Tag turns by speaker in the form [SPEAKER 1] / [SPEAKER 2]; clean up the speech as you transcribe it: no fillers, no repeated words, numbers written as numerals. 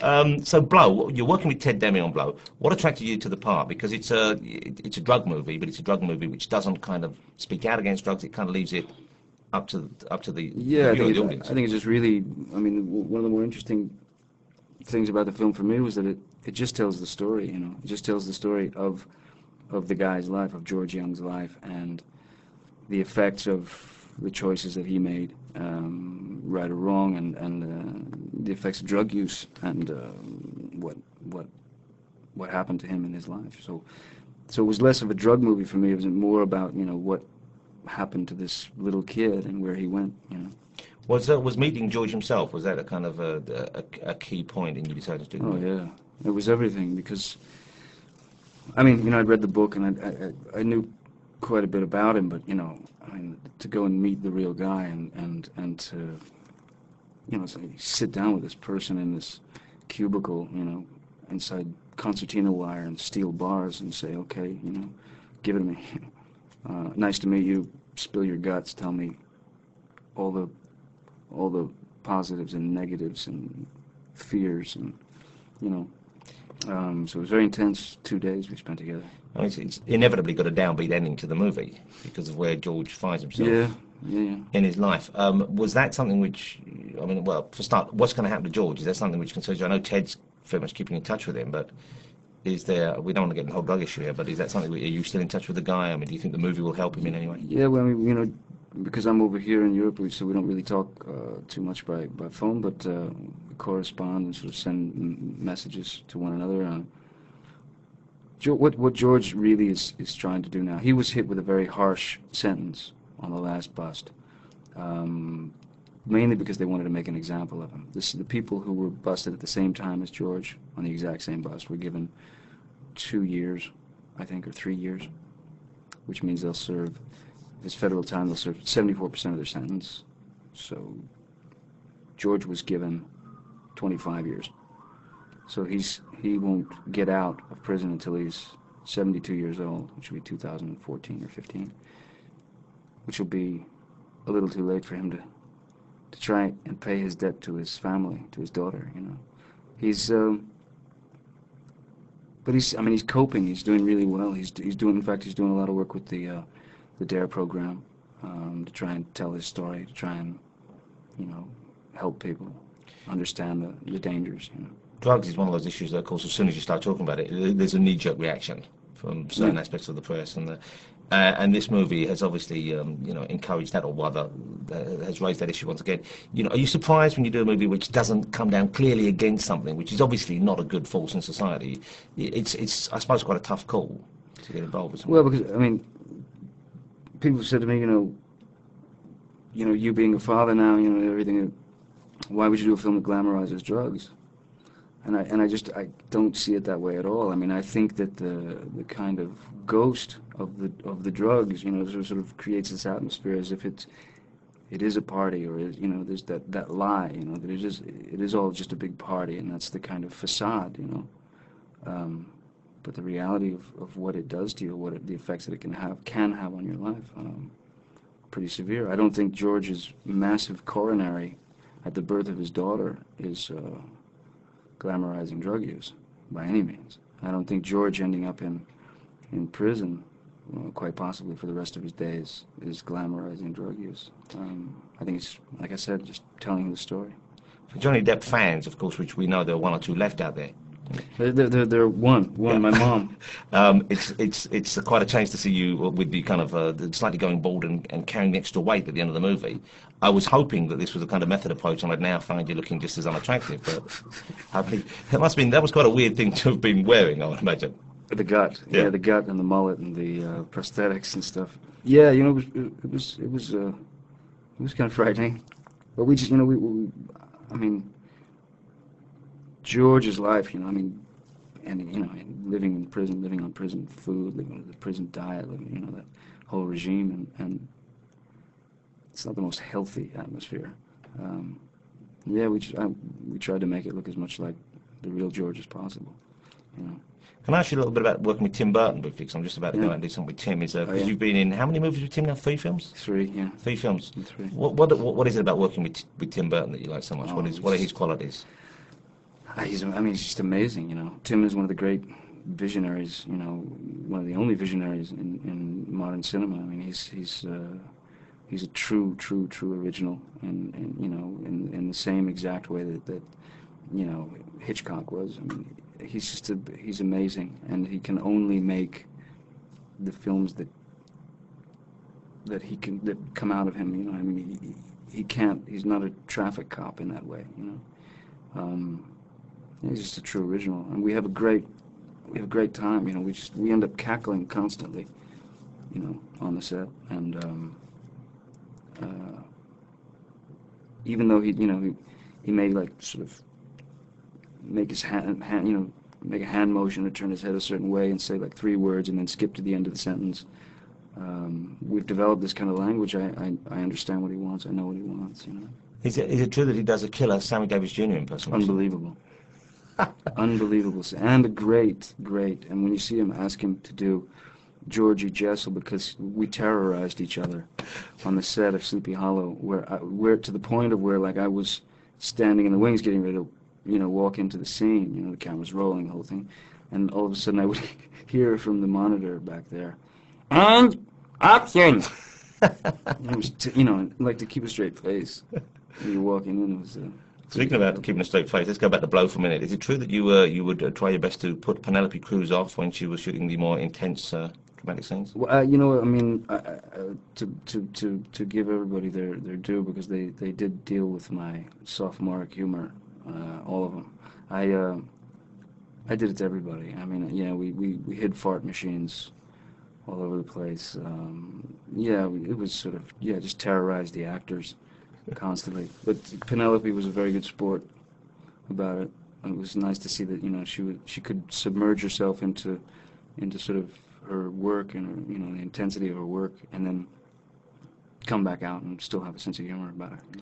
[SPEAKER 1] So Blow, you're working with Ted Demme on Blow. What attracted you to the part? Because it's a drug movie, but it's a drug movie which doesn't kind of speak out against drugs. It kind of leaves it up to the
[SPEAKER 2] Yeah,
[SPEAKER 1] viewer, the audience.
[SPEAKER 2] I think it's just really, I mean, one of the more interesting things about the film for me was that it just tells the story, you know. It just tells the story of the guy's life, of George Young's life, and the effects of the choices that he made, right or wrong, and the effects of drug use, and what happened to him in his life. So it was less of a drug movie for me. It was more about, you know, what happened to this little kid and where he went, you know.
[SPEAKER 1] Was meeting George himself, was that a kind of a key point in you deciding to do the
[SPEAKER 2] Oh
[SPEAKER 1] movie?
[SPEAKER 2] yeah, it was everything, because I mean, you know, I'd read the book and I knew quite a bit about him, but you know, I mean, to go and meet the real guy and to, you know, sit down with this person in this cubicle, you know, inside concertina wire and steel bars, and say, okay, you know, give it to me. Nice to meet you. Spill your guts. Tell me all the positives and negatives and fears, and you know. So it was very intense 2 days we spent together.
[SPEAKER 1] I mean, it's inevitably got a downbeat ending to the movie because of where George finds himself
[SPEAKER 2] Yeah.
[SPEAKER 1] in his life. Was that something which, I mean, well, for start, what's going to happen to George? Is that something which concerns you? I know Ted's very much keeping in touch with him, but is there, we don't want to get in the whole drug issue here, but is that something, are you still in touch with the guy? I mean, do you think the movie will help him in any way?
[SPEAKER 2] Yeah, well, I mean, you know, because I'm over here in Europe, so we don't really talk too much by phone, but we correspond and sort of send messages to one another. What George really is trying to do now, he was hit with a very harsh sentence on the last bust, mainly because they wanted to make an example of him. The people who were busted at the same time as George on the exact same bust were given 2 years, I think, or 3 years, which means they'll serve, if it's federal time, they'll serve 74% of their sentence. So George was given 25 years. So he won't get out of prison until he's 72 years old, which will be 2014 or 15, which will be a little too late for him to try and pay his debt to his family, to his daughter, you know. But I mean, he's coping. He's doing really well. He's doing, in fact, he's doing a lot of work with the DARE program, to try and tell his story, to try and, you know, help people understand the dangers, you know.
[SPEAKER 1] Drugs is one of those issues that, of course, as soon as you start talking about it, there's a knee-jerk reaction from certain aspects of the press, and this movie has obviously, you know, encouraged that, or rather, has raised that issue once again. You know, are you surprised when you do a movie which doesn't come down clearly against something, which is obviously not a good force in society? It's I suppose, quite a tough call to get involved with something.
[SPEAKER 2] Well, because I mean, people said to me, you know, you being a father now, you know, everything. Why would you do a film that glamorizes drugs? And I don't see it that way at all. I mean, I think that the kind of ghost of the drugs, you know, sort of creates this atmosphere as if it is a party, or you know, there's that lie, you know, that it is all just a big party, and that's the kind of facade, you know. But the reality of what it does to you, the effects that it can have on your life, pretty severe. I don't think George's massive coronary at the birth of his daughter is glamorizing drug use by any means. I don't think George ending up in prison, quite possibly for the rest of his days, is glamorizing drug use. I think it's, like I said, just telling the story.
[SPEAKER 1] For Johnny Depp fans, of course, which we know there are one or two left out there.
[SPEAKER 2] They're one. Yeah. My mom.
[SPEAKER 1] It's quite a change to see you with the kind of slightly going bald and carrying extra weight at the end of the movie. I was hoping that this was a kind of method approach, and I'd now find you looking just as unattractive. But I mean, that was quite a weird thing to have been wearing, I would imagine.
[SPEAKER 2] The gut, yeah, the gut and the mullet and the prosthetics and stuff. Yeah, you know, it was kind of frightening. But we just, you know, I mean, George's life, you know, I mean, and you know, living in prison, living on prison food, living with the prison diet, living, you know, that whole regime, and it's not the most healthy atmosphere. Yeah, we tried to make it look as much like the real George as possible, you know.
[SPEAKER 1] Can I ask you a little bit about working with Tim Burton, because I'm just about to go out and do something with Tim. Because you've been in how many movies with Tim now? 3 films?
[SPEAKER 2] 3, yeah.
[SPEAKER 1] 3 films.
[SPEAKER 2] 3.
[SPEAKER 1] What is it about working with Tim Burton that you like so much? What are his qualities?
[SPEAKER 2] I mean, he's just amazing, you know. Tim is one of the great visionaries, you know, one of the only visionaries in modern cinema. I mean, he's a true original, and you know, in the same exact way that you know Hitchcock was. I mean, he's amazing, and he can only make the films that come out of him. You know, I mean, he can't. He's not a traffic cop in that way. You know. He's just a true original, and we have a great time. You know, we end up cackling constantly, you know, on the set, and even though he may like sort of make his hand you know, make a hand motion to turn his head a certain way and say like 3 words and then skip to the end of the sentence. We've developed this kind of language. I understand what he wants. I know what he wants. You know.
[SPEAKER 1] Is it true that he does a killer Sammy Davis Jr. impersonation?
[SPEAKER 2] Unbelievable. Unbelievable. And a great. And when you see him, ask him to do Georgie Jessel, because we terrorized each other on the set of Sleepy Hollow, where to the point of where like I was standing in the wings getting ready to, you know, walk into the scene. You know, the camera's rolling, the whole thing. And all of a sudden I would hear from the monitor back there, and action! It was, you know, like to keep a straight face. When you're walking in, it was...
[SPEAKER 1] Speaking about keeping a straight face, let's go back to Blow for a minute. Is it true that you would try your best to put Penelope Cruz off when she was shooting the more intense dramatic scenes?
[SPEAKER 2] Well, you know, I mean, to give everybody their due, because they did deal with my sophomoric humor, all of them. I did it to everybody. I mean, you know, we hid fart machines all over the place. Yeah, it was sort of, yeah, just terrorized the actors constantly. But Penelope was a very good sport about it. It was nice to see that, you know, she could submerge herself into sort of her work and her, you know, the intensity of her work, and then come back out and still have a sense of humor about it.